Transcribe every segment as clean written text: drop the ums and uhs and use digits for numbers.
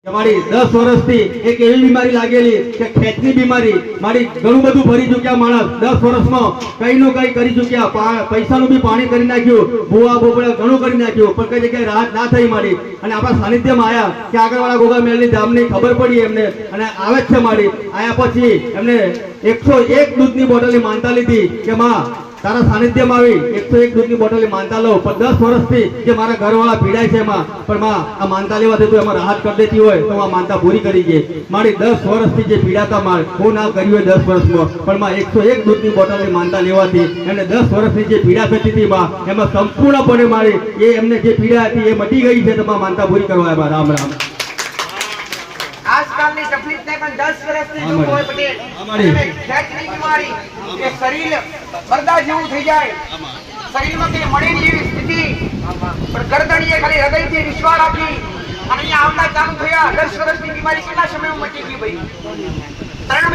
મારી 10 વર્ષથી એક એવી બીમારી લાગેલી કે ખેંચની બીમારી મારી ઘણું બધું ભરી ચૂક્યા માણસ 10 વર્ષમાં કઈનું કઈ કરી ચૂક્યા પૈસાનું બી પાણી કરી નાખ્યું ભૂવા બોબડા ઘણું કરી નાખ્યું પણ કઈ જગ્યાએ રાહત ના થઈ મારી અને આપણા સાનિધ્યમાં આયા કે આગળવાળા ગોગા મેલની ધામની ખબર પડી એમને અને આવે છે મારી આયા પછી એમને 101 દૂધની બોટલની માનતા લીધી કે માં તારા સાનિધ્યમાં આવી 101 દૂધની બોટલ માનતા લો પણ 10 વર્ષથી જે મારા ઘરવાળા પીડાય છે એમાં પણ માં આ માનતા લેવાથી તું એમાં રાહત કરી દેતી હોય તો આ માનતા પૂરી કરી ગઈ મારી 10 વર્ષથી જે પીડાતા માર હું ના કર્યું હોય 10 વર્ષમાં પણ માં 101 દૂધની બોટલની માનતા લેવાથી એમને 10 વર્ષથી જે પીડા થતી હતી માં એમાં સંપૂર્ણપણે મારી એ એમને જે પીડા હતી એ મટી ગઈ છે તો માં માનતા પૂરી કરવા એમાં રામ રામ આજકાલની તકલીફ ને પણ 10 વર્ષથી જો કોઈ પટેલ અમારી ખેંચની બીમારી કે શરીર પડદા જેવું થઈ જાય શરીરમાં કે મળે જેવી સ્થિતિ પણ ગરદણીએ ખાલી હૃદયથી વિશ્વાસ રાખી અને અહીંયા આવતા ચાલુ થયા 10 વર્ષની બીમારી કેટલા સમયમાં મટી ગઈ ભાઈ 3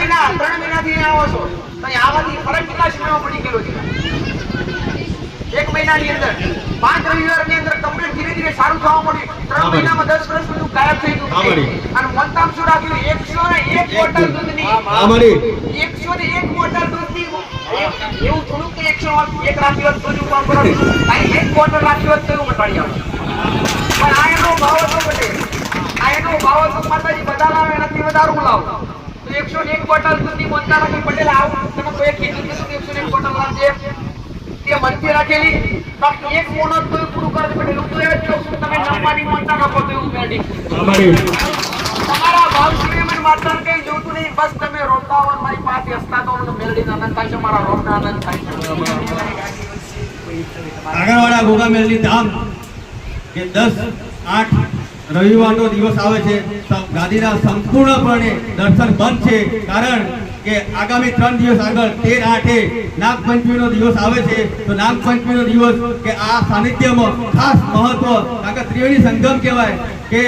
મહિનાથી આવો છો તો આવાથી ફરક કેટલા સમયમાં પડી ગયો છે 1 મહિનાની અંદર 5 રવિવારની અંદર કમ્પ્લીટ ધીરે ધીરે સારું થવા મળ્યું 3 મહિનામાં 10 વર્ષ બધું ગાયબ થઈ ગયું અને મોનતામ શું રાખ્યું 101 બોટલ દૂધની અમારી 101 બોટલ દૂધની એવું થોડું કે 101 રાખી હોત તો જ કામ કરો અને 1 બોટલ રાખી હોત તો એવું મટાડી આવે પણ આ એનો ભાવ હતો બટે આ એનો ભાવ હતો માતાજી બધા લાવે એનાથી વધારે લાવો તો 101 બોટલ દૂધની મોનતા રાખી પટેલ આવું તમે કોઈ કીધું કે 101 બોટલ રાખજે તે મનથી રાખેલી ફક્ત એક મોનો તો પૂરું કરી પડે હું તો એ જ કહું છું તમે નવમાની મોનતા રાખો તો એવું મેડી તમારા ભાવ સિવાય મને માતા કઈ જોતું નહીં બસ તમે રોતા હો મારી પાસે હસતા તો મેલડી આનંદ થાય છે મારા રોમના આનંદ થાય છે આગળવાળા ગોગા મેલની ધામ કે 10/8 રવિવારનો દિવસ આવે છે ગાદીના સંપૂર્ણપણે દર્શન બંધ છે કારણ કે આગામી 3 દિવસ આગળ 13/8 નાગપંચમીનો દિવસ આવે છે તો નાગપંચમીનો દિવસ કે આ સાનિધ્યમાં ખાસ મહત્વ કારણ કે ત્રિવેણી સંગમ કહેવાય કે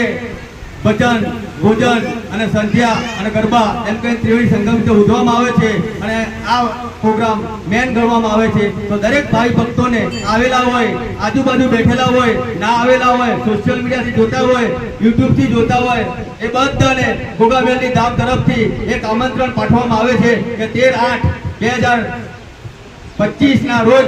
ભજન ભોજન અને સંધ્યા અને ગરબા એમ કઈ ત્રિવેણી સંગમ જે ઉજવવામાં આવે છે અને આ પ્રોગ્રામ મેન ગણવામાં આવે છે તો દરેક ભાઈ ભક્તોને આવેલા હોય આજુબાજુ બેઠેલા હોય ના આવેલા હોય સોશિયલ મીડિયાથી જોતા હોય યુટ્યુબથી જોતા હોય એ બધાને ગોગા મેલની ધામ તરફથી એક આમંત્રણ પાઠવવામાં આવે છે કે 13/8/2025 ના રોજ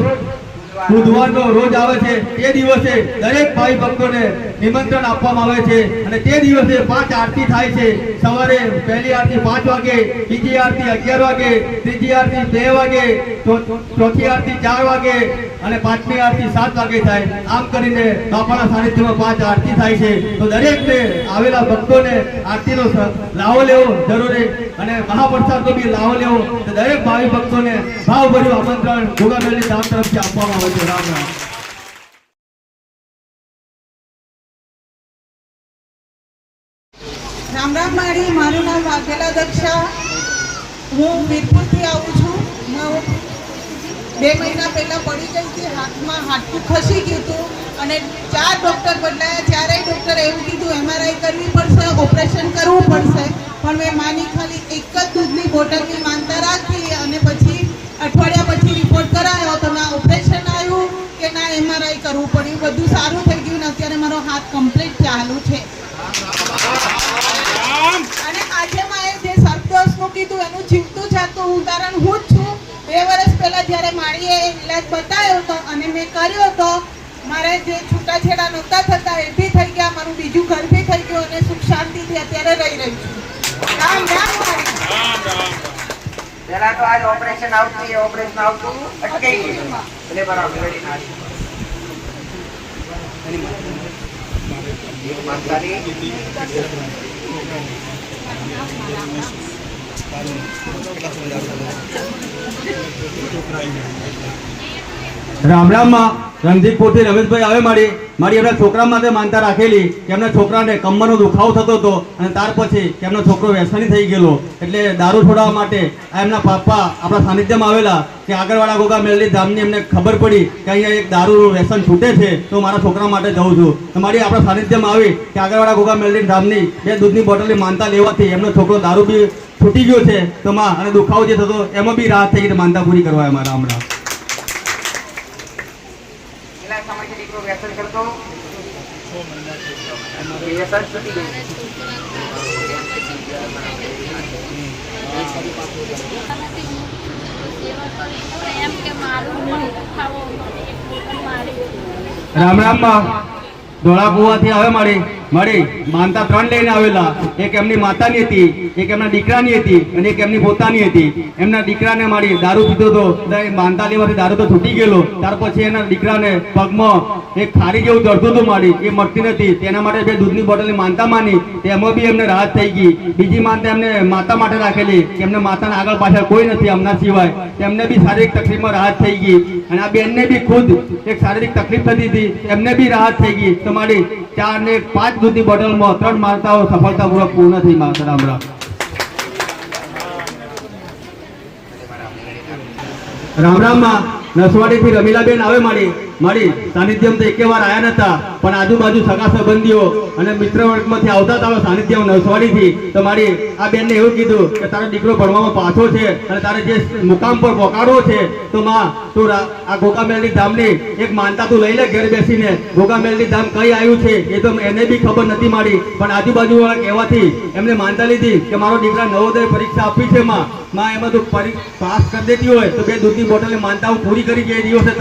બુધવારનો રોજ આવે છે તે દિવસે દરેક ભાઈ ભક્તોને નિમંત્રણ આપવામાં આવે છે અને તે દિવસે 5 આરતી થાય છે સવારે પહેલી આરતી 5 વાગે બીજી આરતી 11 વાગે ત્રીજી આરતી 2 વાગે ચોથી આરતી 4 વાગે અને પાંચમી આરતી 7 વાગે થાય આમ કરીને બાપાના સાનિધ્યમાં 5 આરતી થાય છે તો દરેકને આવેલા ભક્તોને આરતીનો લાવો લેવો જરૂરી અને મહાપ્રસાદનો બી લાવો લેવો તો દરેક ભાવિ ભક્તોને ભાવભર્યું આમંત્રણ ગોગા મેલની ધામ તરફથી આપવામાં આવે છે રામ રામ રામ રામ મારી મારું નામ વાઘેલા દક્ષા હું વીરપુરથી આવું છું હું 2 મહિના પહેલાં પડી ગઈ હતી હાથમાં હાડકું ખસી ગયું હતું અને 4 ડૉક્ટર બદલાયા ચારેય ડૉક્ટરે એવું કીધું MRI કરવી પડશે ઓપરેશન કરવું પડશે પણ મેં માની ખાલી એક જ દૂધની બોટલની માનતા રાખી અને પછી અઠવાડિયા પછી રિપોર્ટ કરાયો તો ના ઓપરેશન આવ્યું કે ના MRI કરવું પડ્યું બધું સારું થઈ ગયું ને અત્યારે મારો હાથ કમ્પ્લીટ ચાલુ છે અને આજે મારે જે સર્પદોષનું કીધું એનું જીવતું જાતું ઉદાહરણ હું જ છું 2 વર્ષ પહેલા જ્યારે માળીએ ઇલાજ બતાવ્યો હતો અને મેં કર્યો હતો મારે જે છૂટાછેડા નહોતા થતા એ બી થઈ ગયા મારું બીજું ઘર બી થઈ ગયું અને સુખ શાંતિથી અત્યારે રહી રહી છું રામ રામ મારી પહેલા તો આજ ઓપરેશન આવતું અટકાઈ ગયું એટલે બરાબર રેડી ના રામ રામમાં રણજીતપુરથી રમેશભાઈ આવે મારી એમના છોકરા માટે માનતા રાખેલી કે એમના છોકરાને કમરનો દુખાવો થતો હતો અને ત્યાર પછી કે એમનો છોકરો વ્યસની થઈ ગયેલો એટલે દારૂ છોડાવવા માટે એમના પાપા આપણા સાનિધ્યમાં આવેલા કે આગળવાળા ગોગા મેલની ધામની એમને ખબર પડી કે અહીંયા એક દારૂનું વ્યસન છૂટે છે તો મારા છોકરા માટે જઉં છું તો મારી આપણા સાનિધ્યમાં આવી કે આગળવાળા ગોગા મેલની ધામની 2 દૂધની બોટલની માનતા લેવાથી એમનો છોકરો દારૂ બી છૂટી ગયો છે તો માં અને દુખાવો જે થતો એમાં બી રાહત થઈ ગઈ માનતા પૂરી કરવા અમારા હમણાં વ્યસન કરતો વ્યસન છૂટી ગયું રામ રામ બા ધોળા કુવાથી આવે મળી માનતા 3 લઈને આવેલા. એક એમની માતાની હતી, એક એમના દીકરાની હતી અને એક એમની પોતાની હતી. એમના દીકરાને મારી દારૂ પીધો હતો, માનતા લેવાથી દારૂ તો છૂટી ગયેલો. ત્યાર પછી એના દીકરાને પગમાં એક ખારી જેવું ચડતું હતું મારી, એ મળતી નથી. તેના માટે 2 દૂધની બોટલની માનતા માની, તેમાં બી એમને રાહત થઈ ગઈ. બીજી માનતા એમને માતા માટે રાખેલી કે એમને માતાના આગળ પાછળ કોઈ નથી એમના સિવાય, તેમને બી શારીરિક તકલીફમાં રાહત થઈ ગઈ. અને આ બેનને બી ખુદ એક શારીરિક તકલીફ થતી હતી, એમને બી રાહત થઈ ગઈ. તો મારી 4 ને 5 દૂધની બોટલમાં 3 માનતાઓ સફળતાપૂર્વક પૂર્ણ થઈ. માતા રામ રામ. રામ રામ માં નસવાડીથી રમીલાબેન આવે મારી સાનિધ્યમ તો એકે વાર આયા નતા, પણ આજુબાજુ સગા સંબંધીઓ અને મિત્ર વર્ગમાંથી આવતા હતા સાનિધ્યમ નસવાડીથી. તો મારી આ બેનને એવું કીધું કે તારો દીકરો ભણવામાં પાછો છે અને તારે જે મુકામ પર પહોંચાડવો છે, તો માં તું આ ગોગામેલની ધામની એક માનતા તું લઈ લે ઘેર બેસીને. ગોગામેલની ધામ કઈ આવ્યું છે એ તો એને બી ખબર નથી મારી, પણ આજુબાજુ વાળા કહેવાથી એમને માનતા લીધી કે મારો દીકરા નવોદય પરીક્ષા આપી છે માં એમાં તું પાસ કરી દેતી હોય તો 2 દૂધની બોટલની માનતા હું પૂરી કરી કે એ દિવસે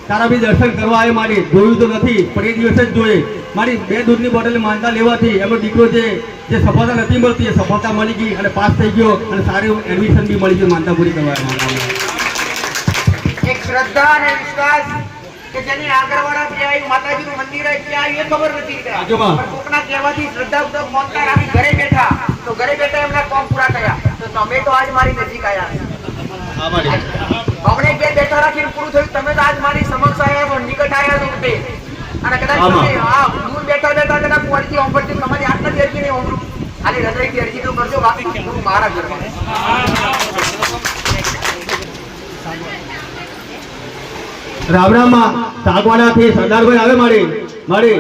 તારા બી દર્શન કરવા આવે. મારી જોયું તો નથી પણ એ દિવસે જ જોઈએ. મારી 2 દૂધની બોટલની માનતા લેવાથી એમનો દીકરો જે સફળતા નથી મળતી એ સફળતા મળી ગઈ અને પાસ થઈ ગયો અને સારું એડમિશન બી મળી ગયું માનતા પૂરી કરવા. એક શ્રદ્ધા અને વિશ્વાસ કે જેની આગળવાળા ક્યાં માતાજીનું મંદિર ક્યાં એ ખબર નથી. પણ કોકના કહેવાથી શ્રદ્ધાપૂર્વક મોનતા રાખી ઘરે બેઠા તો ઘરે બેઠા એમના કામ પૂરા કર્યા. તો તમે તો આજ મારી નજીક આવ્યા. હમણે ઘેર બેઠા રાખીને પૂરું થયું, તમે તો આજ મારી સમક્ષ આવ્યા, નિકટ આવ્યા છો તે. અને કદાચ તમે દૂર બેઠા કદાચ કુવાડીથી ઓફરથી તમારી હાથ નથી અરજી નહીં ઓફર ખાલી હૃદયથી અરજી તો કરજો, બાકી હું મારા ઘરમાં. રામ રામ માં સાગવાડાથી સરદારભાઈ આવે મારી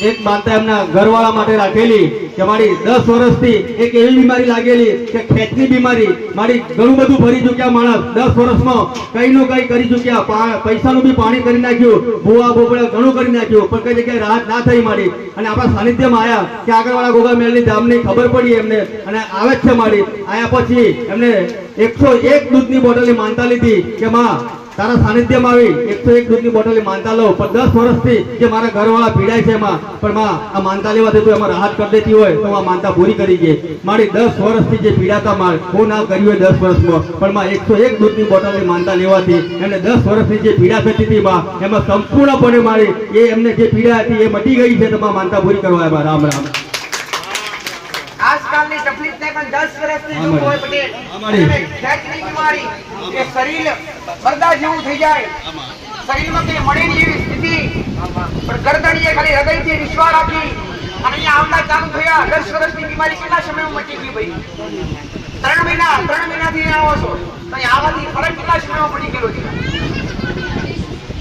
એક માનતા એમના ઘરવાળા માટે રાખેલી કે મારી 10 વર્ષથી એક એવી બીમારી લાગેલી કે ખેંચની બીમારી. મારી ઘણું બધું ફરી ચૂક્યા માણસ, 10 વર્ષમાં કઈનું કઈ કરી ચૂક્યા, પૈસાનું બી પાણી કરી નાખ્યું, ભૂવા બોબડા ઘણું કરી નાખ્યું, પણ કઈ જગ્યાએ રાહત ના થઈ મારી. અને આપણા સાનિધ્યમાં આયા કે આગળવાળા ગોગામેલની ધામની ખબર પડી એમને અને આવે જ છે મારી. આયા પછી એમને 101 દૂધની બોટલની માનતા લીધી કે માં તારા સાનિધ્યમાં આવી 101 દૂધની બોટલની માનતા લો, પણ 10 વર્ષથી જે મારા ઘરવાળા પીડાય છે એમાં, પણ માં આ માનતા લેવાથી તું એમાં રાહત કરી દેતી હોય તો આ માનતા પૂરી કરી ગઈ. મારી 10 વર્ષથી જે પીડાતા માર હું ના કર્યું હોય 10 વર્ષમાં, પણ માં 101 દૂધની બોટલની માનતા લેવાથી એમને 10 વર્ષની જે પીડા થતી હતી માં એમાં સંપૂર્ણપણે મારી એમને જે પીડા હતી એ મટી ગઈ છે. તો માં માનતા પૂરી કરવા આવ્યા. રામ રામ. આજકાલની તકલીફ ને પણ 10 વર્ષની જો કોઈ પટેલ ખેંચની બીમારી કે શરીર મરદા જેવું થઈ જાય, શરીરમાં કઈ મળે નહીં એવી સ્થિતિ, પણ ગરદણીએ ખાલી હૃદયથી વિશ્વાસ રાખી અને અહીંયા આવતા ચાલુ થયા. 10 વર્ષની બીમારી કેટલા સમયમાં મટી ગઈ ભાઈ? 3 મહિનાથી આવો છો તો અહીંયા આવવાથી ફરક કેટલા સમયમાં પડી ગયેલો છે?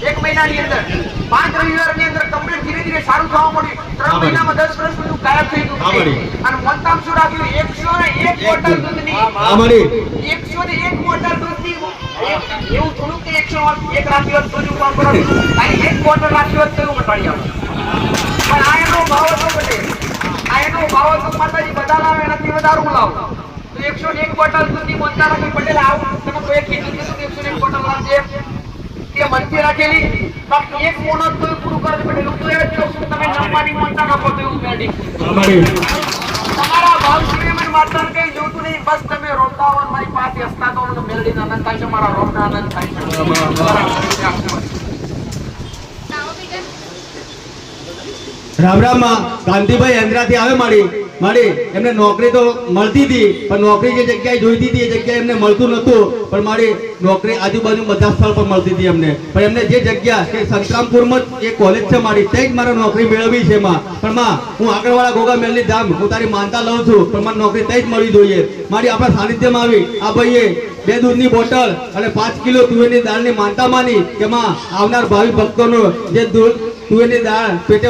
1 મહિનાની અંદર 5 રવિવારની અંદર કમ્પ્લીટ ધીરે ધીરે સારું થવા મળ્યું. 3 મહિનામાં 10 વર્ષ બધું ગાયબ થઈ ગયું. અને મોનતામ શું રાખ્યું? 101 બોટલ દૂધની 101 બોટલ દૂધની. એવું થોડું કે 101 રાખ્યું હોત તો જ કામ કરો, અહીં 1 બોટલ રાખ્યું હોત તો એવું મટાડી આવે. પણ આ એનો ભાવ હતો પટેલ, આ એનો ભાવ હતો માતાજી બધા લાવે એનાથી વધારે હું લાવું. તો 101 બોટલ દૂધની મોનતા રાખી પટેલ આવું તમે કોઈ કીધું 101 બોટલ રાખજે કે મનથી રાખેલી ફક્ત 1 મોનો તો પૂરું કરે પટેલ. હું તો એ જ કહું છું તમે નવમાની મોનતા રાખો તો એવું મેડી તમારા ભાવ સિવાય મને માતાને કઈ જોતું નહીં. બસ તમે રોતા હો મારી પાસે હસતા તો મને મેલડી આનંદ થાય છે, મારા રોગનો આનંદ થાય છે. રામ રામ માં કાંતિભાઈ અંદ્રાથી આવે મારી એમને નોકરી તો મળતી હતી, પણ નોકરી જે જગ્યાએ જોઈતી હતી એ જગ્યાએ એમને મળતું નતું. પણ મારી નોકરી આજુબાજુ બધા સ્થળ પર મળતી હતી એમને, પણ એમને જે જગ્યા કે સંતરામપુરમાં એક કોલેજ છે મારી તે જ મારે નોકરી મેળવી છે માં. પણ માં હું આગળવાળા ગોગામેલની ધામ હું તારી માનતા લઉં છું, પણ મને નોકરી તે જ મળવી જોઈએ. મારી આપણા સાનિધ્યમાં આવી આ ભાઈએ 2 દૂધની બોટલ અને 5 કિલો તુવેરની દાળની માનતા માની કે માં આવનાર ભાવિ ભક્તોનો જે તુવેરની દાળ પેટે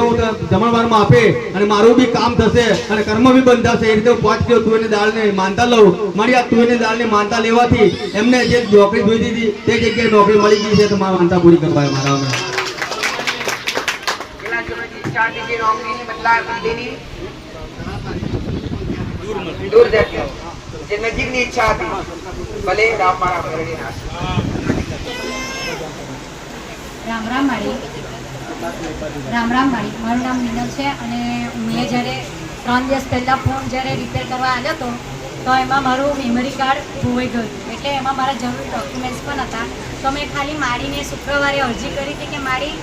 જમણવારમાં આપે અને મારું બી કામ થશે અને કર્મ બી બંધાશે. એ રીતે 5 કિલો તુવેરની દાળની માનતા લઉં. મારી આ તુવેરની દાળની માનતા લેવાથી એમને જે નોકરી જોઈતી હતી તે જગ્યાએ નોકરી મળી ગઈ છે. તો મારી માનતા પૂરી કરવા મારા દૂર જતી જે નજીકની ઈચ્છા હતી ભલે રામ મારા ઘરની નાશ રામ માળી. મારું નામ મિનલ છે અને મેં જ્યારે 3 દિવસ પહેલાં ફોન જ્યારે રિપેર કરવા આવ્યો હતો તો એમાં મારું મેમરી કાર્ડ ખોવાઈ ગયું એટલે એમાં મારા જરૂરી ડોક્યુમેન્ટ્સ પણ હતા. તો મેં ખાલી માળીને શુક્રવારે અરજી કરી હતી કે મારી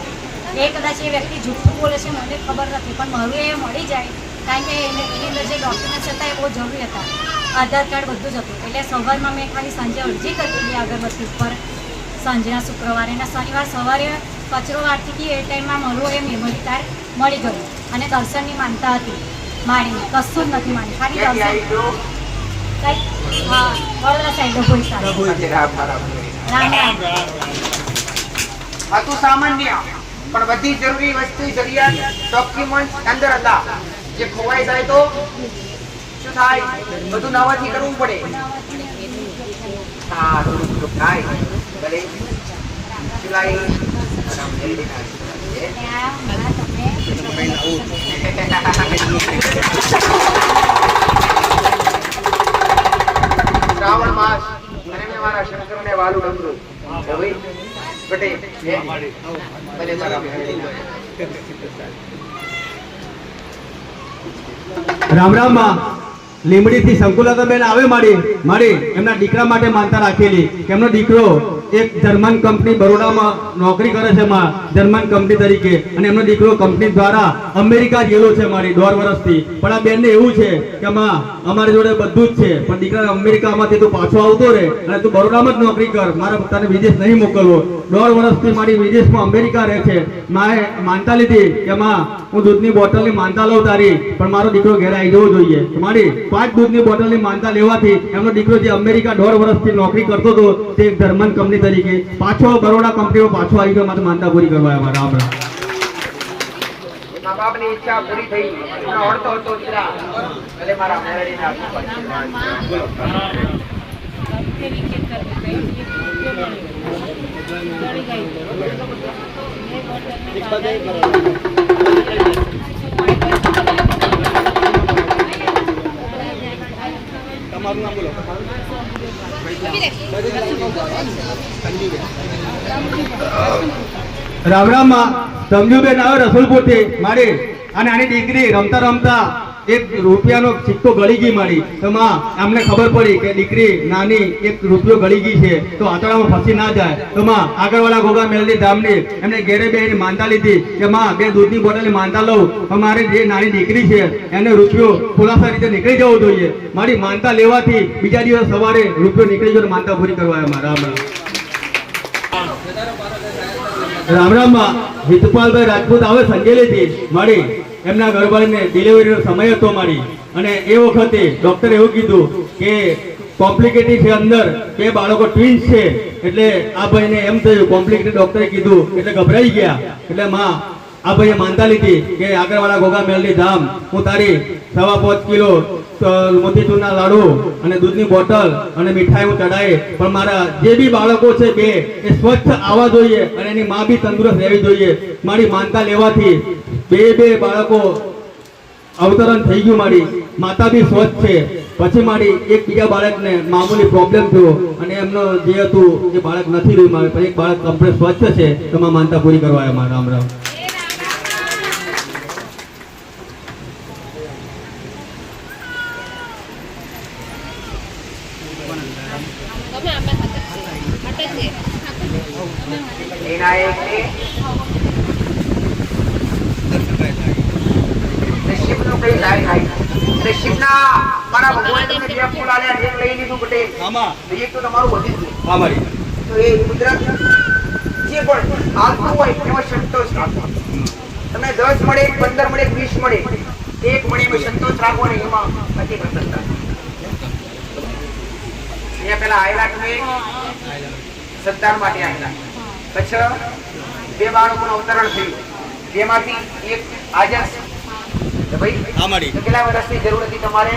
કદાચ એ વ્યક્તિ જૂઠું બોલે છે મને ખબર નથી પણ મારું એ મળી જાય કારણ કે એની અંદર જે ડોક્યુમેન્ટ્સ હતા એ બહુ જરૂરી હતા. આધાર કાર્ડ બધું જ હતું એટલે સવારમાં મેં ખાલી સાંજે અરજી કરી હતી અગરબત્તી ઉપર સાંજના શુક્રવારે અને શનિવાર સવારે કચરો વાળતી હતી એ ટાઈમમાં મારું એ મેમરી કાર્ડ મળી ગયું અને દર્શનની માનતા હતી માળીને કશું જ નથી માની ખાલી દર્શન કંઈક હા વડોદરા સાઈડ ડભોઈ સાઈડ હતું સામાન્ય પણ બધી જરૂરી વસ્તુ જરૂરિયાત ડોક્યુમેન્ટ અંદર હતા. જે ખોવાઈ જાય તો શું થાય? બધું નવાથી કરવું પડે. હા થોડું થાય ભલે સિલાઈ શ્રાવણ માસ અને મેં મારા શંકરને વાલું ડમરું ભાઈ બટે ભલે મારા રામ માં લીમડી થી શંકુલાબેન આવે મારી એમના દીકરા માટે માનતા રાખેલી કે એમનો દીકરો એક જર્મન કંપની બરોડામાં નોકરી કરે છે જર્મન કંપની તરીકે અને એમનો દીકરો કંપની દ્વારા અમેરિકા ગયેલો છે 1.5 વર્ષથી. પણ આ બેનને એવું છે કે અમારી જોડે બધું જ છે પણ દીકરા અમેરિકામાંથી તું પાછો આવતો રહે અને તું બરોડામાં જ નોકરી કર, મારે તને વિદેશ નહીં મોકલવો. 1.5 વર્ષથી મારી વિદેશમાં અમેરિકા રહે છે. માએ માનતા લીધી કે હું દૂધની બોટલની માનતા લઉં તારી પણ મારો દીકરો ઘરે આવી જવો જોઈએ. મારી 5 દૂધની બોટલની માનતા લેવાથી એમનો દીકરો જે અમેરિકા 1.5 વર્ષથી નોકરી કરતો હતો તે જર્મન કંપની તરીકે પાછો બરોડા કંપનીમાં પાછો આવી ગયો. મારે માનતા પૂરી કરવા આવ્યા. રામ રામ. મા બાપની ઈચ્છા પૂરી થઈ. ઓળતો હતો દીકરા ભલે મારા મેરડીના તમારું નામ બોલો. રામ માં સમજુબેન આવે રસુલપુરથી મારી અને આની દીકરી રમતા રમતા એક રૂપિયાનો સિક્કો ગળી ગઈ મારી. તો અમને ખબર પડી કે દીકરી નાની એક રૂપિયો ગળી ગઈ છે તો આતડામાં ફસી ના જાય. તો આગળવાળા ગોગા મેલડી ધામની એમને ઘેરે બેહીને માનતા લીધી કે 2 દૂધની બોટલની માનતા લઉં તો મારી જે નાની દીકરી છે એને રૂપિયો ખુલાસા રીતે નીકળી જવો જોઈએ. મારી માનતા લેવાથી બીજા દિવસ સવારે રૂપિયો નીકળી ગયો. માનતા પૂરી કરવા આવ્યા. રામ માં હિતપાલભાઈ રાજપૂત આવે સંજેલીથી મારી એમના ગર્ભને ડિલિવરીનો સમય હતો મારી અને એ વખતે ડોક્ટરે એવું કીધું કે કોમ્પ્લિકેટેડ છે, અંદર 2 બાળકો ટ્વિન્સ છે. એટલે આ ભાઈને એમ થયું કોમ્પ્લિકેટેડ ડોક્ટરે કીધું એટલે ગભરાઈ ગયા. એટલે આ ભાઈએ માનતા લીધી કે આગળવાળા ગોગા મેલડી ધામ હું તારી 5.5 કિલો મોતીચૂરના લાડુ અને દૂધની બોટલ અને મીઠાઈ હું ચડાવી પણ મારા જે બી બાળકો છે 2 એ સ્વચ્છ આવવા જોઈએ અને એની માં બી તંદુરસ્ત રહેવી જોઈએ. મારી માનતા લેવાથી 2 બાળકો અવતરણ થઈ ગયું. મારી માતા બી સ્વચ્છ છે. પછી મારી એક બીજા બાળકને મામૂલી પ્રોબ્લેમ થયો અને એમનો જે હતું એ બાળક નથી રહ્યું. મારે એક બાળક કમ્પ્લીટ સ્વચ્છ છે તો માનતા પૂરી કરવા આવ્યા. રામ રામ. તમને 10 મળે 15 મળે 20 મળે 1 મળે એમાં સંતોષ રાખવો ને એમાં નથી પ્રસન્નતા. અહીંયા પેલા આયેલા તમે સંતાન માટે આયેલા પછી 2 બાળકોનું અવતરણ થયું જેમાંથી એક હાજર છે ભાઈ કેટલા વર્ષની જરૂર હતી તમારે?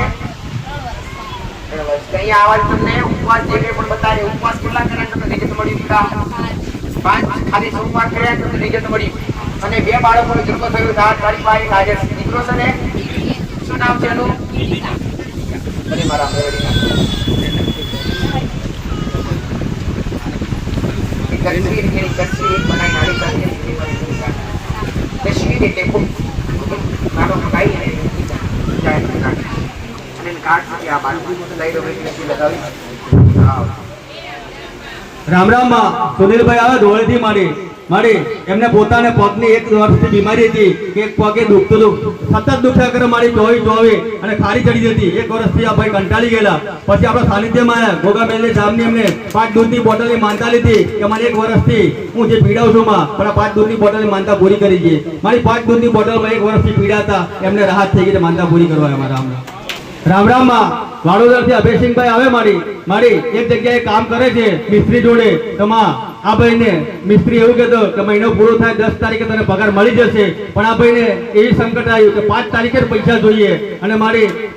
અહીંયા આવાજ તમને ઉપવાસ જે કંઈ પણ બતાવે ઉપવાસ કેટલા કર્યા તમને રિઝલ્ટ મળ્યું? 5 ખાલી સોમવાર કર્યા તમને રિઝલ્ટ મળ્યું અને 2 બાળકોનો જન્મ થયો. તારી પાસે હાજર દીકરો છે ને શું નામ છે એનું? મારા મેરડીના કચ્છી બનાવી નાડી કે ટેમ્પો નાનો કાઈ ને જાય અને કાર્ડ થી આ બાજુ લઈ લો એટલે લગાવી હા રામ રામ માં સુનિલભાઈ આવે ધોળેથી મારી એમને પોતાને પગની 1 વર્ષથી બીમારી હતી કે એક પગે દુખતું સતત દુખ્યા કરે મારી ચોવી અને ખારી ચડી જતી 1 વર્ષથી આ ભાઈ કંટાળી ગયેલા પછી આપણા સાનિધ્યમાં આવ્યા ગોગામેલની જામની એમને 5 દૂધની બોટલની માનતા લીધી કે મને 1 વર્ષથી હું જે પીડાઉં છું માં પણ આ 5 દૂધની બોટલની માનતા પૂરી કરી છે મારી 5 દૂધની બોટલમાં 1 વર્ષથી પીડાતા એમને રાહત થઈ ગઈ માનતા પૂરી કરવા અમારા રામ રામ માં વાડોદરથી અભયસિંહભાઈ આવે મારી એક જગ્યાએ કામ કરે છે મિસ્ત્રી જોડે તો માં આ ભાઈને મિસ્ત્રી એવું કહેતો કે મહિનો પૂરો થાય 10 તારીખે તને પગાર મળી જશે પણ આ ભાઈને એવી સંકટ આવ્યું કે 5 તારીખે પૈસા જોઈએ અને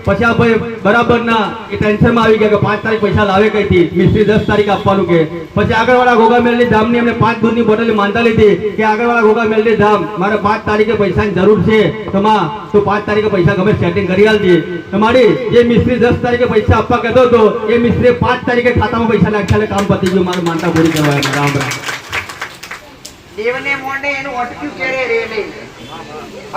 પછી આ ભાઈ બરાબરના એ ટેન્શનમાં આવી ગયા કે 5 તારીખ પૈસા લાવે કઈથી મિસ્ત્રી 10 તારીખે આપવાનું કે પછી આગળવાળા ગોગામેલની ધામની એમને 5 દૂધની બોટલ માનતા લીધી કે આગળવાળા ગોગામેલની ધામ મારે 5 તારીખે પૈસાની જરૂર છે તો માં તું 5 તારીખે પૈસા ગમે સેટિંગ કરી આલજે તમારી જે મિસ્ત્રી 10 તારીખે પૈસા આપવા કહેતો હતો એ મિસ્ત્રી 5 તારીખે ખાતામાં પૈસા નાખ્યા કામ પતી ગયું મારું માનતા પૂરી કરવા રામ દેવને મોંડે એનું અટક્યું ક્યારે રે નહીં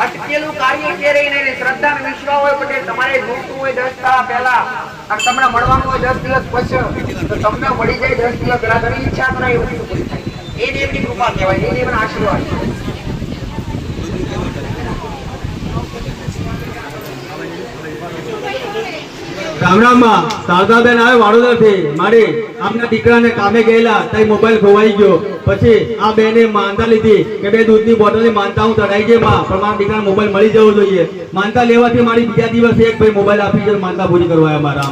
અટકેલું કાર્ય ક્યારે નહીં શ્રદ્ધા અને વિશ્વાસ હોય પટેલ તમારે જોતું હોય 10 દાડા પહેલા અને તમને મળવાનું હોય 10 દિવસ પછી તો તમને મળી જાય 10 દિવસ પહેલા ઘણી ઈચ્છા કરાય એવું પૂરી થાય એ દેવની કૃપા કહેવાય એ દેવના આશીર્વાદ રામ રામ માં શારદાબેન આવે વાડોદરથી મારી આમના દીકરાને કામે ગયેલા તઈ મોબાઈલ ખોવાઈ ગયો પછી આ બેને માનતા લીધી કે 2 દૂધની બોટલની માનતા હું ચડાઈ ગઈ માં પણ મારા દીકરાને મોબાઈલ મળી જવો જોઈએ માનતા લેવાથી મારી બીજા દિવસે એક ભાઈ મોબાઈલ આપી છે માનતા પૂરી કરવા અમારા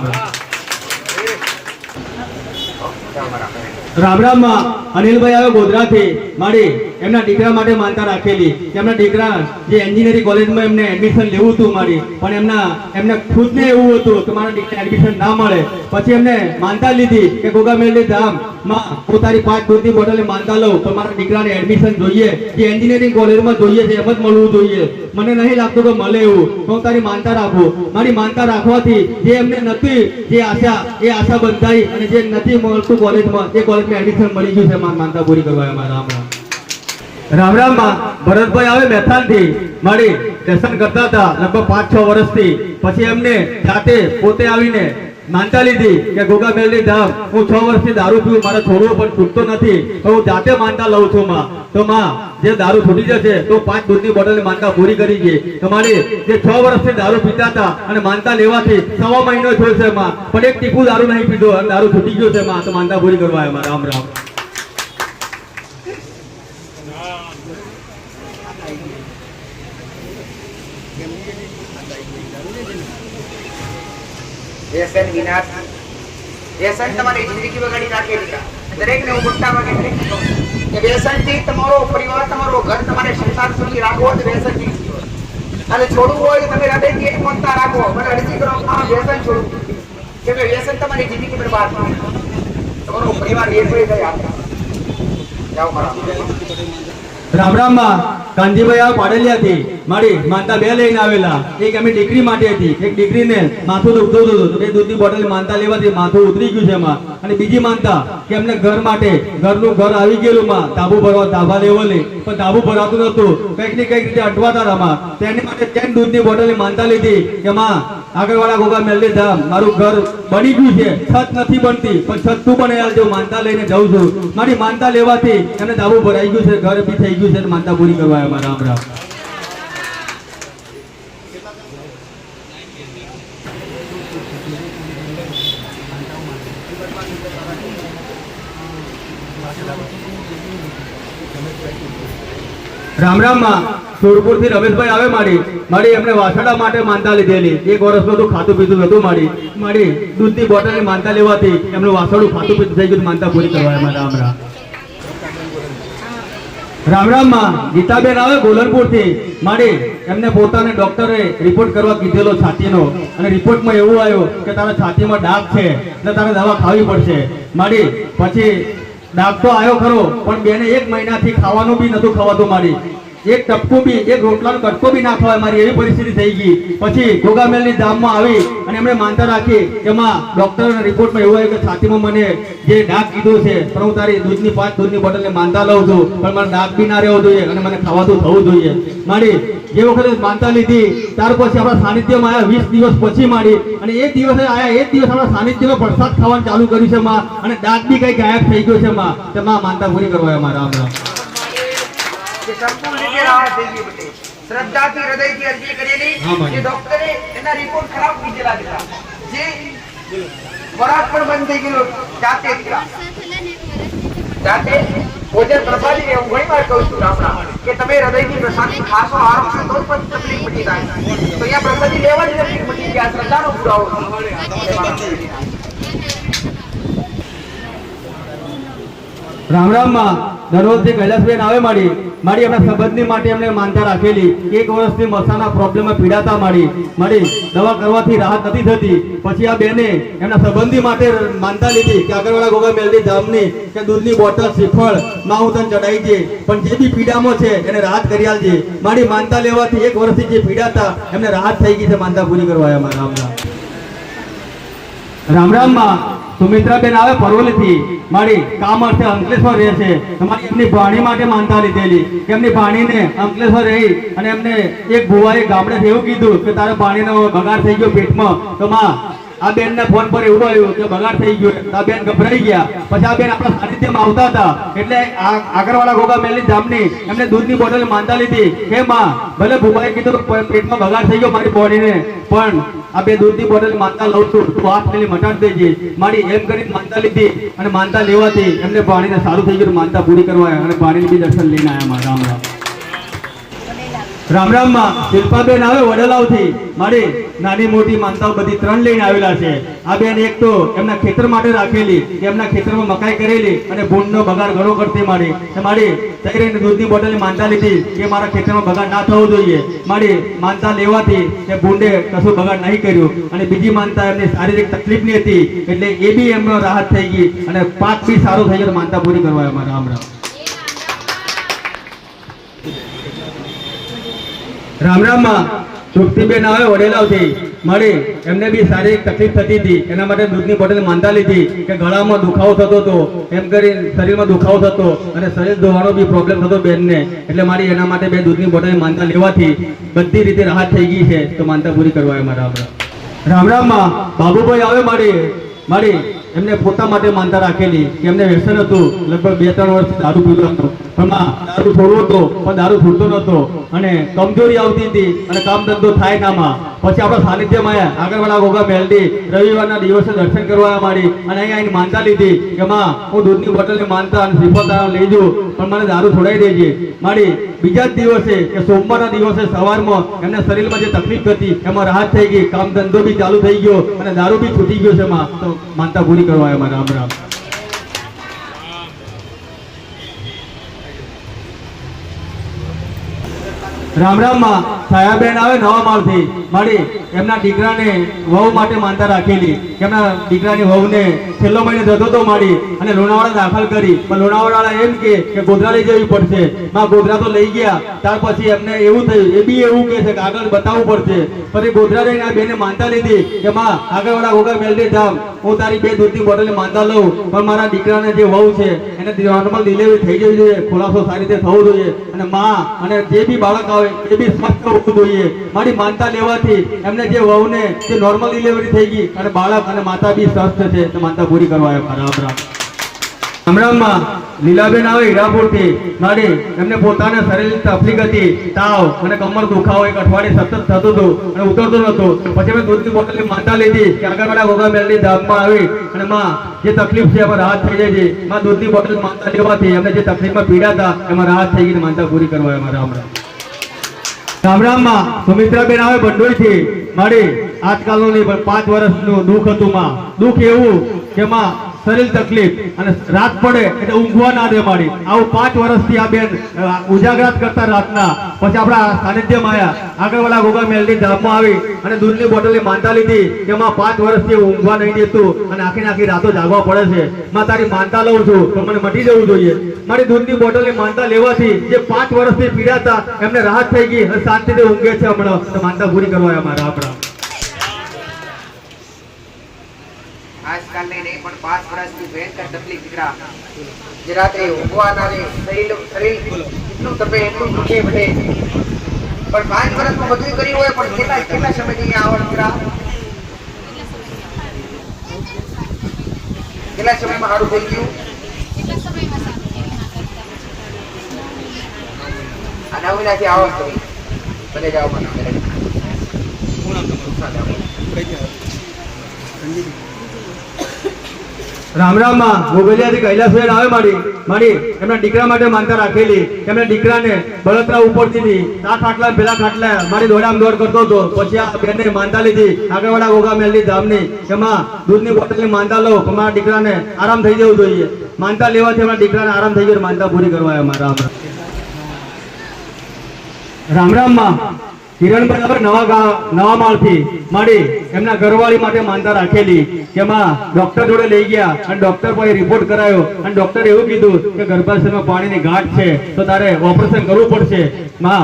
રામ રામ માં અનિલભાઈ આવે ગોધરાથી મારી એમના દીકરા માટે માનતા રાખેલી કે એમના દીકરા જે એન્જિનિયરિંગ કોલેજમાં એમને એડમિશન લેવું હતું મારી પણ એમને ખુદને એવું હતું કે મારા દીકરાને એડમિશન ના મળે પછી એમને માનતા લીધી કે ગોગામેલની ધામ માં હું તારી 5 દૂધની બોટલની માનતા લઉં પણ મારા દીકરાને એડમિશન જોઈએ જે એન્જિનિયરિંગ કોલેજમાં જોઈએ છે એમ જ મળવું જોઈએ મને નહીં લાગતું કે મળે એવું હું તારી માનતા રાખું મારી માનતા રાખવાથી જે એમને નથી જે આશા બંધાઈ અને જે નથી મળતું કોલેજમાં એ કોલેજમાં એડમિશન મળી ગયું છે માનતા પૂરી કરવા અમારા રામ રામ માં ભરતભાઈ આવે મેથાનથી મારી દર્શન કરતા હતા લગભગ 5-6 વર્ષથી પછી એમને જાતે પોતે આવીને માનતા લીધી કે ગોગામેલની ધામ હું 6 વર્ષથી દારૂ પીવું મારે છોડવું પણ છૂટતો નથી તો હું જાતે માનતા લઉં છું માં તો માં જે દારૂ છૂટી જશે તો 5 દૂધની બોટલની માનતા પૂરી કરી છે તમારી જે 6 વર્ષથી દારૂ પીતા હતા અને માનતા લેવાથી 1.5 મહિનો થયો છે માં પણ એક ટીપું દારૂ નહીં પીધો અને દારૂ છૂટી ગયો છે માં તો માનતા પૂરી કરવા આવ્યા રામ રામ વ્યસન વિનાશ વ્યસન તમારી જિંદગી બગાડી નાખેલી દરેકને હું મોટા ભાગે કે વ્યસનથી તમારો પરિવાર તમારો ઘર તમારે સંસાર સુધી રાખવો તો વ્યસનથી અને છોડવું હોય તો તમે હૃદયથી એક મનતા રાખો મને અરજી કરો આ વ્યસન છોડવું કે વ્યસન તમારી જિંદગી બરબાદ કરે તમારો પરિવાર એક થઈ જાય જાઓ મારા રામ રામ માં કાંજીભાઈ આ પાડલિયાથી મારી માનતા 2 લઈને આવેલા એક એમની દીકરી માટે હતી એક દીકરીને માથું દુખતું હતું તો 2 દૂધની બોટલ માનતા લેવાથી માથું ઉતરી ગયું છે એમાં અને બીજી માનતા કે એમને ઘર માટે ઘરનું ઘર આવી ગયેલું માં ધાબુ ભરવા ધાબા લેવલે પણ ધાબુ ભરાતું નતું કંઈક ને કંઈક રીતે અટવાતા રમા તેની માટે 10 દૂધની બોટલની માનતા લીધી કે માં આગળવાળા ગોગામેલની ધામ મારું ઘર બની ગયું છે છત નથી બનતી પણ છત તું બનાવી જો માનતા લઈને જાઉં છું મારી માનતા લેવાથી એમને ધાબુ ભરાઈ ગયું છે ઘર બી થઈ ગયું છે માનતા પૂરી કરવા અમારા રામ રામ રામ રામ માં સુરપુર થી રમેશભાઈ આવે મારી એમને વાસડા માટે માનતા લીધેલી 1 વર્ષનું તો ખાતું પીતું હતું મારી દૂધની બોટલની માનતા લેવાથી એમનું વાસડું ખાતું પીતું થઈ ગયું માનતા પૂરી કરવા રામ રામ માં ગીતાબેન આવે ગોલનપુર થી મારી એમને પોતાને ડોક્ટરે રિપોર્ટ કરવા કીધેલો છાતીનો અને રિપોર્ટમાં એવું આવ્યું કે તારા છાતીમાં ડાઘ છે એટલે તારે દવા ખાવી પડશે મારી પછી ડાઘ તો આવ્યો ખરો પણ બેને 1 મહિનાથી ખાવાનું બી નતું ખવાતું મારી એક ટપકું બી એક રોટલાનો કટકો બી ના ખવાય મારી એવી પરિસ્થિતિ થઈ ગઈ. પછી ગોગામેલની ધામમાં આવી અને એમણે માનતા રાખી એમાં ડોક્ટરના રિપોર્ટમાં એવું આવ્યું કે છાતીમાં મને જે ડાઘ કીધું છે પણ હું તારી દૂધની 5 દૂધની બોટલને માનતા લઉં છું પણ મને ડાઘ બી ના રહેવો જોઈએ અને મને ખાવાતું થવું જોઈએ. મારી જે વખતે માનતા લીધી ત્યાર પછી આપણા સાનિધ્યમાં આવ્યા 20 દિવસ પછી મારી અને એ દિવસે આયા એ દિવસ આપણા સાનિધ્યનો પ્રસાદ ખાવાનું ચાલુ કર્યું છે માં અને ડાઘ બી કઈ ગાયબ થઈ ગયો છે માં તે માં માનતા પૂરી કરવા અમારા રામ રામ. કે સંપૂર્ણ રીતે રાહત થઈ ગઈ બધી શ્રદ્ધાથી હૃદયથી અરજી કરેલી કે ડોક્ટરે એના રિપોર્ટ ખરાબ કીધેલા હતા જે ખોરાક પણ બંધ થઈ ગયેલો જાતે ભોજન પ્રસાદી ને હું ઘણી વાર કહું છું આપણા કે તમે હૃદયથી પ્રસાદી ખાશો આરામશો તો પણ તકલીફ મટી જાય તો અહીંયા પ્રસાદી લેવાની તકલીફ મટી જાય શ્રદ્ધાનો પુરાવો રામ રામ માં દરરોજથી કૈલાસબેન આવે મારી એમના સંબંધની માટે એમને માનતા રાખેલી. 1 વર્ષથી મસાના પ્રોબ્લેમમાં પીડાતા મારી દવા કરવાથી રાહત નથી થતી. પછી આ બેને એમના સંબંધી માટે માનતા લીધી કે આગળવાળા ગોગામેલની ધામની કે દૂધની બોટલ શ્રીફળ માં હું તને ચડાવી દે પણ જે બી પીડામાં છે એને રાહત કરી આલજે. મારી માનતા લેવાથી 1 વર્ષથી જે પીડાતા એમને રાહત થઈ ગઈ છે. માનતા પૂરી કરવા આવ્યા રામ રામ. રામ રામ માં સુમિત્રાબેન આવે પરોલીથી મારી કામ અર્થે અંકલેશ્વર રહે છે. તમારી એમની ભાણી માટે માનતા લીધેલી કે એમની ભાણીને અંકલેશ્વર રહી અને એમને એક ભુવાએ ગામડેથી એવું કીધું કે તારા ભાણીનો બગાડ થઈ ગયો પેટમાં તો માં આ બેનને ફોન પર એવું આવ્યું કે બગાડ થઈ ગયો. આ બેન ગભરાઈ ગયા. પછી આ બેન આપણા સાનિધ્યમાં આવતા હતા એટલે આગળવાળા ગોગામેલની ધામની એમને દૂધની બોટલ માનતા લીધી કે માં ભલે ભુવાએ કીધું પેટમાં બગાડ થઈ ગયો મારી બોડીને પણ આ બે દૂધની બોટલ માનતા લઉં છું તું હાથ મેલી મટાડી દેજે. મારી એમ કરીને માનતા લીધી અને માનતા લેવાથી એમને પાણીને સારું થઈ ગયું. માનતા પૂરી કરવા અને પાણીને બી દર્શન લઈને આવ્યા રામ રામ. રામ રામ માં શિલ્પાબેન આવે વડલાવથી મારી નાની મોટી માનતાઓ બધી 3 લઈને આવેલા છે. આ બેન એક તો એમના ખેતર માટે રાખેલી કે એમના ખેતરમાં મકાઈ કરેલી અને ભૂંડનો બગાડ ઘણો કરતી મારી તૈયારીને દૂધની બોટલની માનતા લીધી કે મારા ખેતરમાં બગાડ ના થવો જોઈએ. મારી માનતા લેવાથી કે ભૂંડે કશું બગાડ નહીં કર્યું અને બીજી માનતા એમની શારીરિક તકલીફની હતી એટલે એ બી એમનો રાહત થઈ ગઈ અને પાક બી સારો થઈ ગયો. માનતા પૂરી કરવા અમારા રામ રામ. રામ રામ માં તૃપ્તિબેન આવે વડેલાવથી મળી એમને બી શારીરિક તકલીફ થતી હતી એના માટે દૂધની બોટલ માનતા લીધી કે ગળામાં દુખાવો થતો હતો એમ કરી શરીરમાં દુખાવો થતો અને શરીર ધોવાનો બી પ્રોબ્લેમ થતો બેનને એટલે મારી એના માટે બે દૂધની બોટલ માનતા લેવાથી બધી રીતે રાહત થઈ ગઈ છે. તો માનતા પૂરી કરવા અમારા રામ રામ માં બાબુભાઈ આવે મારી એમને પોતા માટે માનતા રાખેલી કે એમને વ્યસન હતું લગભગ 2-3 વર્ષ દારૂ પીતો હતો પણ દારૂ છોડવો હતો પણ દારૂ છૂટતો નહોતો અને કમજોરી આવતી હતી અને કામ ધંધો થાય નામાં. પછી આપણા સાનિધ્યમાં આવ્યા આગળવાળા ગોગામેલની રવિવારના દિવસે દર્શન કરવા મારી અને અહીંયા માનતા લીધી કે માં હું દૂધની બોટલની માનતા અને શ્રીફળ લઈ જઉં પણ મને દારૂ છોડાવી દેજે. મારી બીજા જ દિવસે કે સોમવારના દિવસે સવારમાં એમને શરીરમાં જે તકલીફ હતી એમાં રાહત થઈ ગઈ. કામ ધંધો બી ચાલુ થઈ ગયો અને દારૂ બી છૂટી ગયો છે માં. તો માનતા પૂરી કરવા આવ્યા રામ રામ. રામ રામ માં છાયાબેન આવે નવા માળથી મારી એમના દીકરાને વહુ માટે માનતા રાખેલી કે એમના દીકરાની વહુને છેલ્લો મહિને જતો તો મારી અને લોણાવાડા દાખલ કરી પણ લોણાવાડા એમ કે ગોધરા લઈ જવી પડશે. માં ગોધરા તો લઈ ગયા ત્યાર પછી એમને એવું થયું એ બી એવું કે છે કે આગળ બતાવવું પડશે. પછી ગોધરા લઈને આ બેને માનતા લીધી કે માં આગળવાળા ગોગામેલની ધામ હું તારી 2 દૂધની બોટલની માનતા લઉં પણ મારા દીકરાને જે વહુ છે એને નોર્મલ ડિલિવરી થઈ જવી જોઈએ ખુલાસો સારી રીતે થવો જોઈએ અને માં અને જે બી બાળક આવે એ બી સ્વસ્થ હોવું જોઈએ. મારી માનતા લેવાથી એમને જે વહુને જે નોર્મલ ડિલિવરી થઈ ગઈ અને બાળક અને માતા બી સ્વસ્થ છે. તો માનતા પૂરી કરવા આવ્યા રામ રામ. હમણાંમાં લીલાબેન આવે હીરાપુરથી મારી એમને પોતાના શરીરની તકલીફ હતી તાવ અને કમર દુખાવો 1 અઠવાડિયે સતત થતું હતું અને ઉતરતો નહોતો. પછી મેં દૂધની બોટલની માનતા લીધી કે આગળવાળા ગોગામેલની ધામમાં આવી અને માં જે તકલીફ છે એમાં રાહત થઈ જાય છે. માં દૂધની બોટલ માનતા લેવાથી એમને જે તકલીફમાં પીડાતા એમાં રાહત થઈ ગઈ. માનતા પૂરી કરવા આવ્યા રામ રામ. રામ રામ માં સુમિત્રાબેન આવે બંડોળથી મારી આજકાલનું નહીં પણ 5 વર્ષનું દુઃખ હતું માં. દુઃખ એવું કે માં શરીર તકલીફ અને રાત પડે એટલે ઊંઘવા ના દે માડી. આવું 5 વર્ષથી આ બેન ઉજાગરાત કરતા રાતના. પછી આપણા સાનિધ્યમાં આવ્યા, આગળવાળા ગોગા મેલડી ધામમાં આવી અને દૂધની બોટલની માનતા લીધી કે માં 5 વર્ષથી ઊંઘવા નહીં દેતું અને આખી રાતો જાગવા પડે છે. માં તારી માનતા લઉં છું તો મને મટી જવું જોઈએ. મારી દૂધની બોટલની માનતા લેવાથી જે 5 વર્ષથી પીડાતા એમને રાહત થઈ ગઈ અને શાંતિથી ઊંઘે છે હમણાં. તો માનતા પૂરી કરવા અમારા આપણા આજકાલ નહીં પણ 5 વર્ષથી ભયંકર તકલીફ દીકરા જે રાત્રે ઊંઘવા ના દે, શરીર એટલું તપે એટલું દુખે બધે. પણ 5 વર્ષમાં બધું કર્યું હોય પણ કેટલા સમયથી આવો દીકરા? કેટલા સમયમાં સારું થઈ ગયું? આ નવીનાથી આવો તમે બધે જાઓ મને રામ રામ માં ગોગલિયાથી કૈલાસબેન આવે માડી એમના દીકરા માટે માનતા રાખેલી. એમના દીકરાને બળતરા ઉપરથી 7 ખાટલા પેલા ખાટલા મારી દોડામ દોડ કરતો હતો. પછી આ બેનને માનતા લીધી આગળવાળા ગોગા મેલડી ધામની કે માં દૂધની બોટલની માનતા લો કે મારા દીકરાને આરામ થઈ જવું જોઈએ. માનતા લેવાથી એમના દીકરાને આરામ થઈ ગયો. માનતા પૂરી કરવા અમારા રામ રામ માં કિરણભાઈ નવા માળથી માડી એમના ઘરવાળી માટે માનતા રાખેલી કે માં ડોક્ટર જોડે લઈ ગયા અને ડોક્ટર પાસે રિપોર્ટ કરાયો અને ડોક્ટરે એવું કીધું કે ગર્ભાશયમાં પાણીની ગાંઠ છે તો તારે ઓપરેશન કરવું પડશે. માં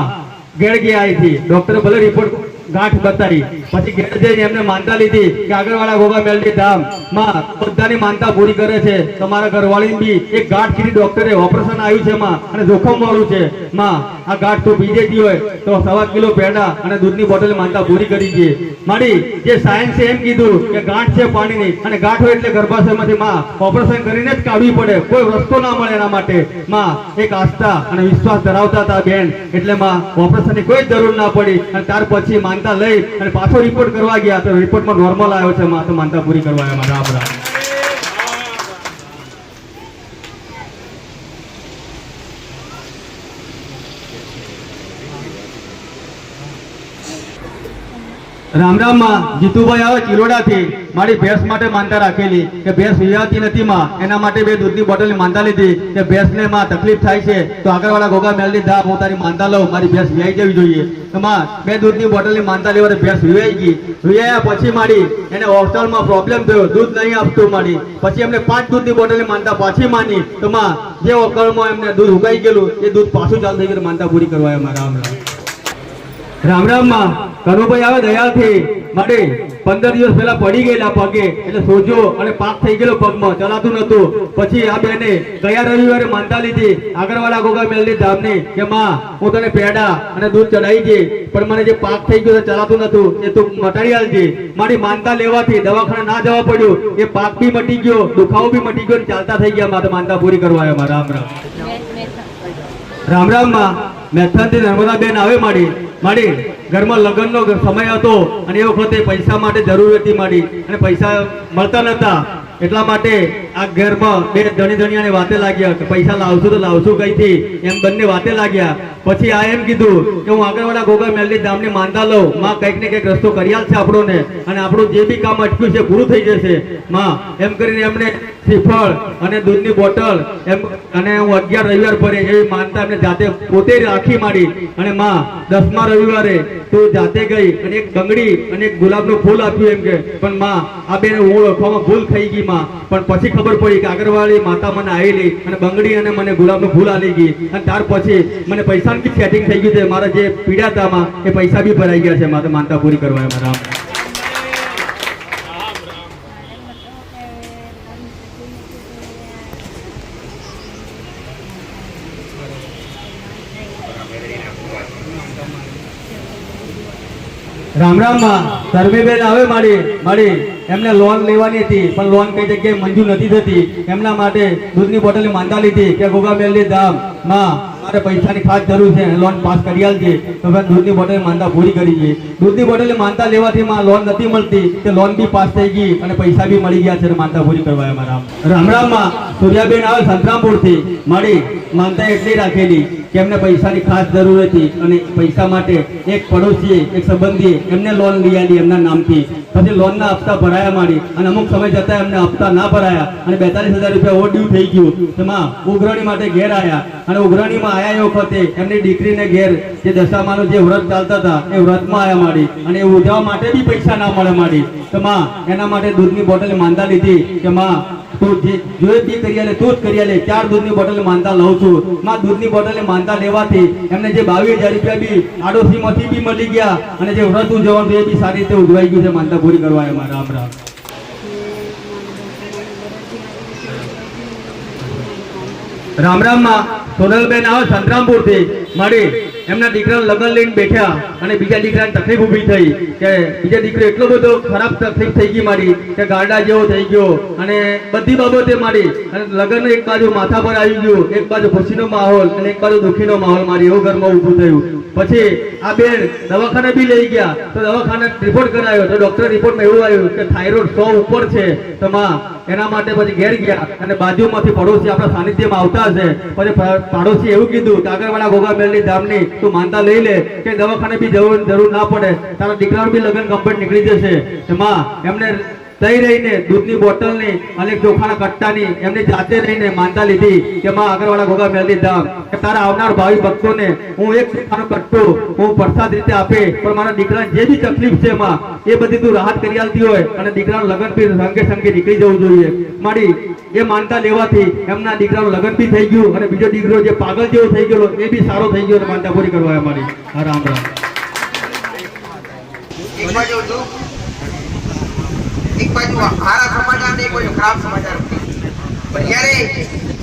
ઘેર ગયા અહીંથી ડોક્ટરે ભલે રિપોર્ટ ગાંઠ બતાવી પછી ઘેર જઈને એમને માનતા લીધી કે આગળવાળા ગોગા મેલડી ધામ માં બધાની માનતા પૂરી કરે છે. તમારા ઘરવાળી બી એક ગાંઠ કીધી ડોક્ટરે ઓપરેશન આવ્યું છે માં અને જોખમ વાળું છે. માં આ ગાંઠ તું પી જતી હોય તો 1.25 કિલો પેંડા અને દૂધની બોટલ માનતા પૂરી કરી છે. માડી જે સાયન્સે એમ કીધું કે ગાંઠ છે પાણીની અને ગાંઠ હોય એટલે ગર્ભાશયમાંથી માં ઓપરેશન કરીને જ કાઢવી પડે, કોઈ રસ્તો ના મળે. એના માટે માં એક આસ્થા અને વિશ્વાસ ધરાવતા હતા બેન એટલે માં ઓપરેશનની કોઈ જરૂર ના પડી. અને ત્યાર પછી માનતા લઈ અને પાછો રિપોર્ટ કરવા ગયા તો રિપોર્ટમાં નોર્મલ આવ્યો છે. માં તો માનતા પૂરી કરવા આવ્યા રામ રામ. રામ રામ માં જીતુભાઈ આવે ચિલોડાથી મારી ભેંસ માટે માનતા રાખેલી કે ભેંસ વિવાતી નથી માં એના માટે 2 દૂધની બોટલની માનતા લીધી કે ભેંસને માં તકલીફ થાય છે તો આગળવાળા ગોગા મેલડી ધામ હું તારી માનતા લઉં, મારી ભેંસ વિવાઈ જવી જોઈએ. તો માં 2 દૂધની બોટલની માનતા લેવાથી ભેંસ વિવાઈ ગઈ. વિવાયા પછી માડી એને હોસ્ટેલમાં પ્રોબ્લેમ થયો, દૂધ નહીં આપતું માડી. પછી એમને 5 દૂધની બોટલની માનતા પાછી માની તો માં જે ઓકળમાં એમને દૂધ ઉગાઈ ગયેલું એ દૂધ પાછું ચાલુ થઈ ગયું. માનતા પૂરી કરવા અમારા રામ રામ માં કનુભાઈ આવે દયાલથી માડી 15 દિવસ પહેલા પડી ગયેલા પગે એટલે સોજો અને પાક થઈ ગયેલો પગમાં, ચલાતું નતું. પછી આ બેને ગયા રવિવારે માનતા લીધી આગળવાળા ગોગા મેલડી ધામની કે માં હું તને પેડા અને દૂધ ચડાવી દે પણ મને જે પાક થઈ ગયો ચલાતું નતું એ તું મટાડી આલજે. મારી માનતા લેવાથી દવાખાને ના જવા પડ્યું, એ પાક બી મટી ગયો, દુખાવો બી મટી ગયો, ચાલતા થઈ ગયા. મારે માનતા પૂરી કરવા આવ્યા. રામ રામ રામ રામ માં મેથાનથી નર્મદા બેન આવે માડી ઘરમાં લગ્નનો સમય હતો અને એ વખતે પૈસા માટે જરૂર હતી માડી અને પૈસા મળતા નતા. એટલા માટે આ ઘરમાં 2 ધણીયાને વાતે લાગ્યા કે પૈસા લાવશું તો લાવશું કઈથી એમ બંને વાતે લાગ્યા. પછી આ એમ કીધું કે હું આગળવાળા ગોગા મેલડી ધામની માનતા લઉં, માં કંઈક ને કંઈક રસ્તો કરી આલશે આપણોને અને આપણું જે બી કામ અટક્યું છે પૂરું થઈ જશે. માં એમ કરીને એમને શ્રીફળ અને દૂધની બોટલ એમ અને હું 11 રવિવાર ભરે એવી માનતા એમને જાતે પોતે રાખી માડી. અને માં 10મા રવિવારે તું જાતે ગઈ અને એક બંગડી અને એક ગુલાબનું ફૂલ આપ્યું એમ કે પણ માં આ બેને ઓળખવામાં ભૂલ થઈ ગઈ માં. પણ પછી ખબર પડી કે આગળવાળી માતા મને આવેલી અને બંગડી અને મને ગુલાબનું ફૂલ આલી ગઈ અને ત્યાર પછી મને પૈસાનું બી સેટિંગ થઈ ગયું છે. મારા જે પીડા હતા માં એ પૈસા બી ભરાઈ ગયા છે. મારે માનતા પૂરી કરવા મારા રામ રામ માં ધર્મીબેન આવે માડી એમને લોન લેવાની હતી પણ લોન કઈ જગ્યાએ મંજૂર નથી થતી. એમના માટે દૂધની બોટલની માનતા લીધી કે ગોગા મેલડી ધામ માં મારે પૈસાની ખાસ જરૂર છે, લોન પાસ કરી આલજે. તો મેં દૂધની બોટલની માનતા પૂરી કરી છે. દૂધની બોટલની માનતા લેવાથી માં લોન નથી મળતી તે લોન બી પાસ થઈ ગઈ અને પૈસા બી મળી ગયા છે. માનતા પૂરી કરવા રામ રામ માં સૂર્યાબેન આવે સંતરામપુરથી માડી માનતા એટલી રાખેલી કે એમને પૈસાની ખાસ જરૂર હતી અને પૈસા માટે એક પડોશીએ એક સંબંધીએ એમને લોન લઈ આલી એમના નામથી. પછી લોનના હપ્તા ભરાયા માંડી અને અમુક સમય જતાં એમને હપ્તા ના ભરાયા અને 42,000 રૂપિયા ઓવરડ્યુ થઈ ગયું. તેમાં ઉઘરાણી માટે ઘેર આવ્યા અને ઉઘરાણીમાં આવ્યા એ વખતે એમની દીકરીને ઘેર જે દશામાનું જે વ્રત ચાલતા હતા એ વ્રતમાં આવ્યા માંડી અને એ ઉજવવા માટે બી પૈસા ના મળે માંડી. તો માં એના માટે દૂધની બોટલ માનતા લીધી કે માં તું જે જોઈએ બી કરી આલે તું જ કરી આલે. 4 દૂધની બોટલ માનતા લઉં છું. માં દૂધની બોટલ માનતા લેવાથી એમને જે 22,000 રૂપિયા બી આડોશીમાંથી બી મળી ગયા અને જે વ્રત ઉજવવાનું એ બી સારી રીતે ઉજવાઈ ગયું છે. માનતા પૂરી કરવા આવ્યા. રામ રામ. રામ રામ માં સોનલબેન આવે સંતરામપુર થી મારી એમના દીકરાનું લગ્ન લઈને બેઠા અને બીજા દીકરાને તકલીફ ઊભી થઈ કે બીજા દીકરો એટલો બધો ખરાબ તકલીફ થઈ ગઈ મારી કે ગાડા જેવો થઈ ગયો અને બધી બાબતે મારી અને લગ્ન એક બાજુ માથા પર આવી ગયું, એક બાજુ ખુશીનો માહોલ અને એક બાજુ દુઃખીનો માહોલ મારી એવું ઘરમાં ઊભું થયું. પછી આ બેન દવાખાને બી લઈ ગયા તો દવાખાને રિપોર્ટ કરાયો તો ડોક્ટર રિપોર્ટમાં એવું આવ્યું કે થાઇરોઇડ 100 ઉપર છે. તો માં એના માટે પછી ઘેર ગયા અને બાજુમાંથી પડોશી આપણા સાનિધ્યમાં આવતા હશે. પછી પાડોશી એવું કીધું કે આગળવાળા ગોગામેલની ધામની તું માનતા લઈ લે કે દવાખાને બી જરૂર ના પડે, તારા દીકરાનું બી લગ્ન કમ્પ્લીટ નીકળી જશે. એમાં એમને તઈ રહીને દૂધની બોટલની અને ચોખાના કટ્ટાની એમની જાતે રહીને માનતા લીધી કે માં આગળવાળા ગોગામેલની ધામ કે તારા આવનાર ભાવિ ભક્તોને હું એક ચોખાનો કટ્ટો હું પ્રસાદ રીતે આપે પણ મારા દીકરાને જે બી તકલીફ છે માં એ બધી તું રાહત કરી આલતી હોય અને દીકરાનું લગ્ન બી સંગે સંગે નીકળી જવું જોઈએ. મારી એ માનતા લેવાથી એમના દીકરાનું લગ્ન બી થઈ ગયું અને બીજો દીકરો જે પાગલ જેવો થઈ ગયેલો એ બી સારો થઈ ગયો અને માનતા પૂરી કરવા અમારી. રામ રામ. એક બાજુ સારા સમાચાર ને એક બાજુ ખરાબ સમાચાર. પણ જ્યારે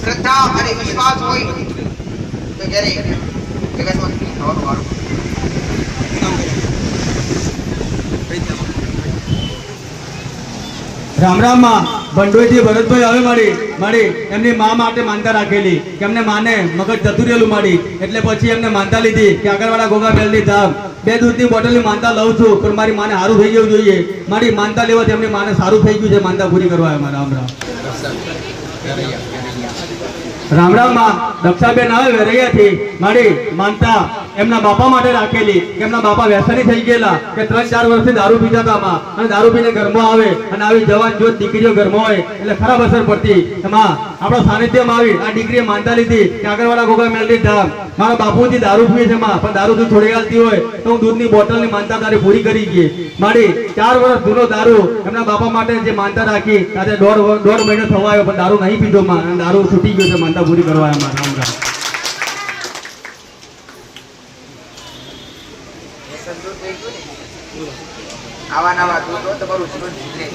શ્રદ્ધા અને વિશ્વાસ હોય તો જ્યારે જગતમાં થવાનું વાળું. રામ રામ માં ભંડોઈથી ભરતભાઈ આવે મારી એમની મા માટે માનતા રાખેલી કે એમને માને મગજ જતું રહેલું મારી એટલે પછી એમને માનતા લીધી કે આગળવાળા ગોગામેલની ધામ 2 દૂધની બોટલની માનતા લઉં છું પણ મારી માને સારું થઈ જવું જોઈએ. મારી માનતા લેવાથી એમની માને સારું થઈ ગયું છે. માનતા પૂરી કરવા આવ્યા. રામ રામ. રામ રામ માં દક્ષાબેન આવે વેરૈયાથી મારી માનતા એમના બાપા માટે રાખેલી કે એમના બાપા વ્યસની થઈ ગયેલા કે 3-4 વર્ષથી દારૂ પીતા હતા માં અને દારૂ પીને ઘરમાં આવે અને આવી જવાન જોત દીકરીઓ ઘરમાં હોય એટલે ખરાબ અસર પડતી. એમાં આપણા સાનિધ્યમાં આવી આ દીકરીએ માનતા લીધી કે આગળવાળા ગોગામેલની ધામ મારા બાપુજી દારૂ પીએ છે માં પણ દારૂ તું છોડી આલતી હોય તો હું દૂધની બોટલની માનતા તારી પૂરી કરી ગઈ. મારી 4 વર્ષ જૂનો દારૂ એમના બાપા માટે જે માનતા રાખી આજે 1.5 મહિનો થવા આવ્યો પણ દારૂ નહીં પીધો માં અને દારૂ છૂટી ગયો છે. માનતા પૂરી કરવા આવ્યા. રામ રામ. આવા નવા દૂધો તમારું જીવન સુધરે.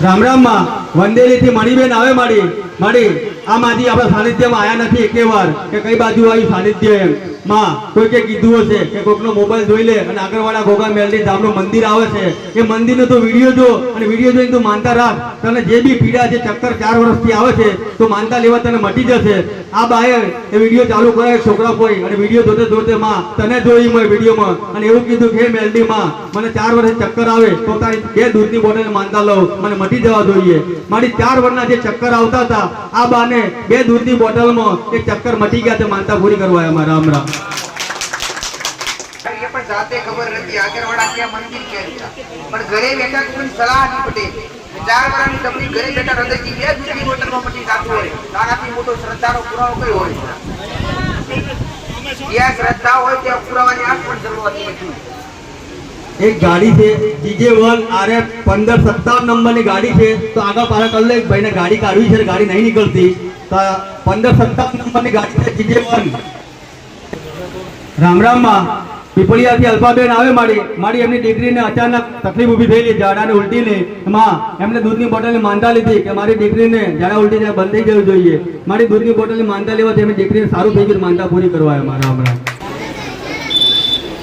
રામ રામ માં વંદેલીથી મણીબેન આવે માડી આ માજી આપણા સાનિધ્યમાં આયા નથી એકે વાર કે કઈ બાજુ આવ્યું સાનિધ્ય એમ માં કોઈ કે કીધું હશે કે કોઈકનો મોબાઈલ જોઈ લે અને આગળવાળા ગોગામેલની ધામનું મંદિર આવે છે એ મંદિરનો તો વિડીયો જો અને વિડીયો જોઈને તું માનતા રાખ તને જે બી પીડા જે ચક્કર 4 વર્ષથી આવે છે તો માનતા લેવા તને મટી જશે. આ બાએ એ વિડીયો ચાલુ કરાય છોકરા કોઈ અને વિડીયો જોતે જોતે માં તને જોઈ મેં વિડીયોમાં અને એવું કીધું કે મેલડી માં મને 4 વર્ષે ચક્કર આવે તો તારી 2 દૂધની બોટલ માનતા લઉં મને મટી જવા જોઈએ. મારી 4 વર્ષના જે ચક્કર આવતા હતા આ બાને 2 દૂધની બોટલમાં એક ચક્કર મટી ગયા. તે માનતા પૂરી કરવા આવ્યા. રામ રામ. એ પણ જાતે ખબર નથી આગળવાળા ક્યાં મંદિર ક્યાં હતા પણ ઘરે બેઠા કોઈ સલાહ નહીં પડે. 4 વર્ષની તકલીફ ઘરે બેઠા હૃદયથી 2 દૂધની બોટલમાં મટી જતું હોય તારાથી મોટો શ્રદ્ધાનો પુરાવો કયો હોય? જ્યાં શ્રદ્ધા હોય ત્યાં પુરાવાની આંખ પણ જરૂરત નથી. એક ગાડી છે DJ1 RF 1557 નંબરની ગાડી છે તો આગળ પાછળ કરી લે ભાઈને ગાડી કાઢવી છે ગાડી નહીં નીકળતી તો 1557 નંબરની ગાડી છે DJ1. રામ રામ માં પીપળિયાથી અલ્પાબેન આવે મારી એમની દીકરીને અચાનક તકલીફ ઊભી થયેલી ઝાડાને ઉલટીની માં એમને દૂધની બોટલની માનતા લીધી કે મારી દીકરીને ઝાડા ઉલટી બંધ થઈ જવું જોઈએ. મારી દૂધની બોટલની માનતા લેવાથી એમની દીકરીને સારું થઈ ગયું. માનતા પૂરી કરવા આવ્યા. રામ રામ.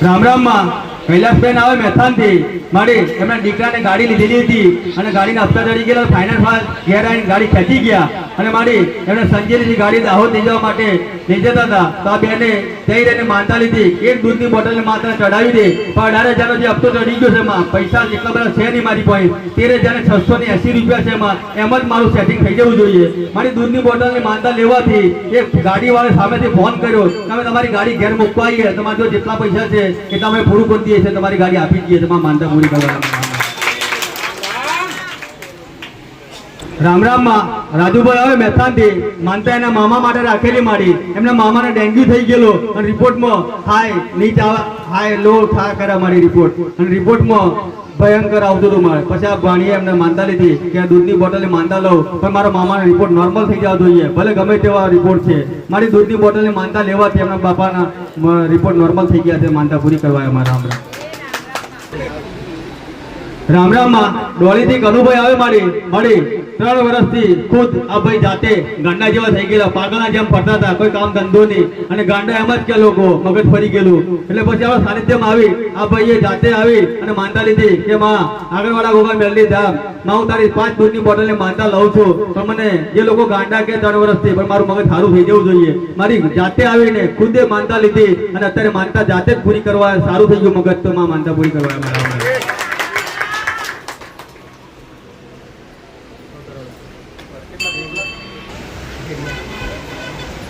રામ રામ માં કૈલાસબેન આવે મહેસાણથી મારી એમના દીકરાને ગાડી લીધેલી હતી અને ગાડીના હપ્તા ચડી ગયેલા ફાઇનાન્સ વાળા ઘેર આવીને ગાડી ખેંચી ગયા અને મારી એમને સંજયની ગાડી દાહોદ લઈ જવા માટે લઈ જતા હતા તો આ બેને જઈ રહીને માનતા લીધી એક દૂધની બોટલની માતા ચડાવી દે પણ 18,000 જે હપ્તો ચડી ગયો છે એમાં પૈસા એટલા બધા છે નહીં મારી પાસે 13,680 રૂપિયા છે એમ જ મારું સેટિંગ થઈ જવું જોઈએ મારી દૂધની બોટલની માનતા લેવાથી એક ગાડીવાળા સામેથી ફોન કર્યો તમે તમારી ગાડી ઘેર મૂકવા આવીએ તમારા જો જેટલા પૈસા છે એટલા અમે પૂરું કરી દઈએ છીએ તમારી ગાડી આપી દઈએ તમારી માનતા પૂરી કરવાની રામ રામમાં રાજુભાઈ આવે મહેસાણથી માનતા એના મામા માટે રાખેલી માડી એમના મામાને ડેન્ગ્યુ થઈ ગયેલો અને રિપોર્ટમાં હાઈ નીચ હાઈ લો થા કર્યા મારી રિપોર્ટ અને રિપોર્ટમાં ભયંકર આવતું હતું મારે પછી આ ભાણીએ એમને માનતા લીધી કે દૂધની બોટલની માનતા લઉં પણ મારા મામાનો રિપોર્ટ નોર્મલ થઈ જવા જોઈએ ભલે ગમે તેવા રિપોર્ટ છે મારી દૂધની બોટલની માનતા લેવાથી એમના બાપાના રિપોર્ટ નોર્મલ થઈ ગયા છે માનતા પૂરી કરવા અમારા રામ રામમાં ડોલીથી કનુભાઈ આવે મળી 3 વર્ષથી ખુદ આ ભાઈ જાતે ગાંડા જેવા થઈ ગયેલા પાગલના જેમ ફરતા હતા કોઈ કામ ધંધો નહીં અને ગાંડા એમ જ કે લોકો મગજ ફરી ગયેલું એટલે પછી આ સાનિધ્યમાં આવી આ ભાઈએ જાતે આવી અને માનતા લીધી કે માં આગળવાળા ગોગા મેલડી ધામ માં હું તારી 5 દૂધની બોટલની માનતા લઉં છું પણ મને જે લોકો ગાંડા કે 3 વર્ષથી પણ મારું મગજ સારું થઈ જવું જોઈએ મારી જાતે આવીને ખુદે માનતા લીધી અને અત્યારે માનતા જાતે જ પૂરી કરવા સારું થઈ ગયું મગજ તો માં માનતા પૂરી કરવા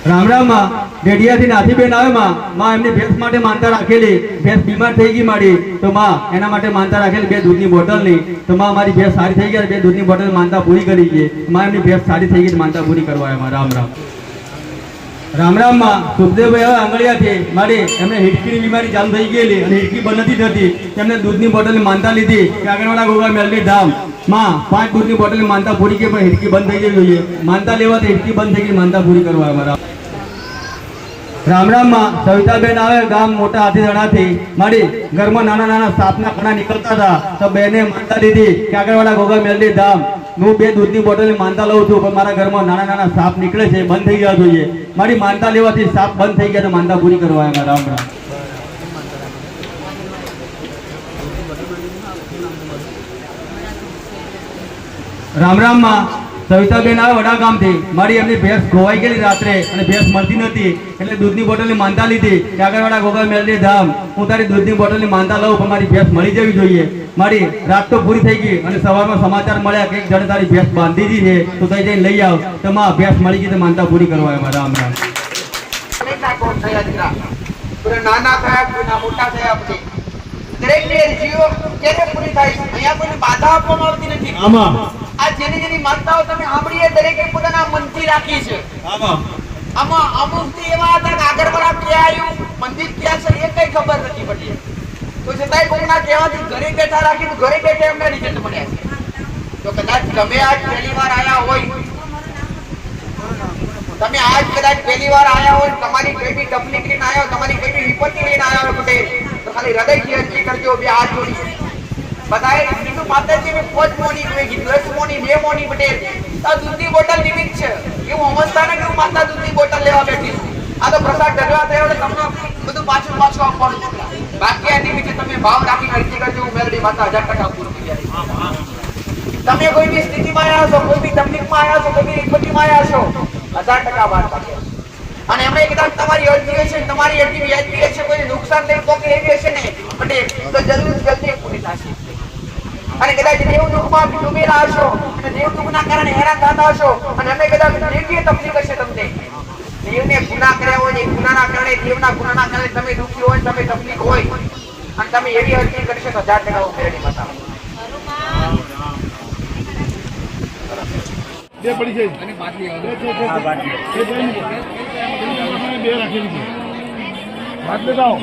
રામ રામમાં ડેડિયાથી નાથીબેન આવે માં એમની ભેંસ માટે માનતા રાખેલી ભેંસ બીમાર થઈ ગઈ મારી તો માં એના માટે માનતા રાખેલી 2 દૂધની બોટલની તો માં મારી ભેંસ સારી થઈ ગઈ 2 દૂધની બોટલ માનતા પૂરી કરી છે માં એમની ભેંસ સારી થઈ ગઈ માનતા પૂરી કરવા એમાં રામ રામમાં સુખદેવભાઈ હવે આંગળિયાથી મારી એમને હિડકીની બીમારી ચાલુ થઈ ગયેલી અને હિડકી બંધ નથી થતી તેમને દૂધની બોટલની માનતા લીધી કે આગળવાળા ગોગા મેલડી ધામ માં 5 દૂધની બોટલની માનતા પૂરી કરી પણ હિડકી બંધ થઈ જવી જોઈએ માનતા લેવાથી હિડકી બંધ થઈ ગઈ માનતા પૂરી કરવા અમારા રામ રામમાં સવિતાબેન આવે ગામ મોટા હાથીદણાથી મારી ઘરમાં નાના સાપના કણા નીકળતા હતા તો બેને માનતા લીધી કે આગળવાળા ગોગા મેલડી ધામ હું 2 દૂધની બોટલની માનતા લઉં છું પણ મારા ઘરમાં નાના સાપ નીકળે છે બંધ થઈ જવા જોઈએ મારી માનતા લેવાથી સાપ બંધ થઈ ગયા તો માનતા પૂરી કરવા એમાં રામ રામમાં સવિતાબેન આવે વડા ગામથી મારી એમની ભેંસ ખોવાઈ ગયેલી રાત્રે અને ભેંસ મળતી નથી એટલે દૂધની બોટલની માનતા લીધી કે આગળવાળા ગોગા મેલડી ધામ હું તારી દૂધની બોટલની માનતા લઉં પણ મારી ભેંસ મળી જવી જોઈએ મારી રાત તો પૂરી થઈ ગઈ અને સવારમાં સમાચાર મળ્યા કે એક જણે તારી ભેંસ બાંધી દીધી છે તો તઈ જઈને લઈ આવ તો માં ભેંસ મળી ગઈ તો માનતા પૂરી કરવા એમાં રામ નાના થયા કોઈના મોટા થયા પછી દરેક જીવો કેને પૂરી થાય અહીંયા કોઈ બાધા આપવામાં આવતી નથી આમાં આ જેની માનતાઓ તમે સાંભળીએ દરેકે પોતાના મનથી રાખી છે આમાં અમુક એવા હતા કે આગળવાળા ક્યાં આવ્યું મંદિર ક્યાં છે એ કઈ ખબર નથી પડી તો છતાંય કોઈના કહેવાથી ઘરે બેઠા રાખીને ઘરે બેઠા એમને રિઝલ્ટ મળ્યા છે તો કદાચ તમે આજ પહેલી વાર આયા હોય તમે આજ કદાચ પહેલી વાર આયા હોય તમારી કઈ બી તકલીફ લઈને આયા હોય તમારી કઈ બી વિપત્તિ લઈને આયા હોય પટેલ તો ખાલી હૃદયથી અરજી કરજો બે હાથ જોડી बताए हिंदू माताजी में 5 मोनी होगी 10 मोनी 2 मोनी पटेल आ दूधनी बोतल निमित છે એવું અવસ્થા ને કે માતા દૂધની બોટલ લેવા બેઠી આ તો પ્રસાદ ઢગલા થયો એટલે તમને બધું પાછું આપવાનું બાકી આ નિમિત્તે તમે ભાવ રાખી અરજી કરજો હું મેલડી માતા 1000% પૂરું કરી આપીશ તમે કોઈ બી સ્થિતિમાં આવ્યા છો કોઈ બી તકલીફમાં આવ્યા છો કોઈ બી વિપત્તિમાં આવ્યા છો 1000% વાત કરીએ અને એમણે કદાચ તમારી અરજી હશે તમારી અરજી વ્યાજબી હશે કોઈ નુકસાન થઈ તો કે એવી હશે ને પટેલ તો જરૂર જલ્દી પૂરી થશે અને કદાચ દેવ દુઃખમાં ડૂબેલા હશો અને દેવ દુઃખના કારણે હેરાન થતા હશો અને અમે કદાચ દેવીય તકલીફ હશે તમને દેવને ગુનાહ કર્યા હોય એ ગુનાના કારણે દેવના ગુનાના કારણે તમે દુઃખી હોય તમે તકલીફ હોય અને તમે એવી અરજી કરશો તો 1000% ઉમેરણી બતાવો બે પડી છે અને બાટલી આ બાટલી બે રાખેલી છે બાટલી લાવો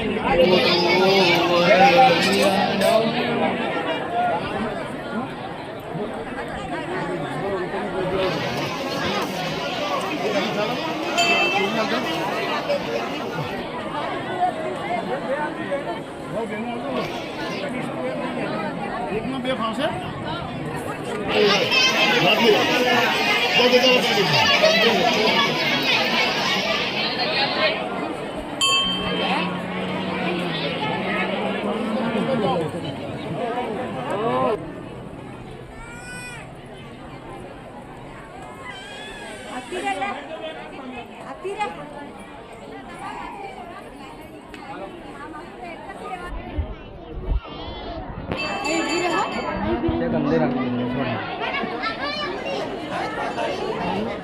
એકમાં બે ફાવશે અંદર રાખી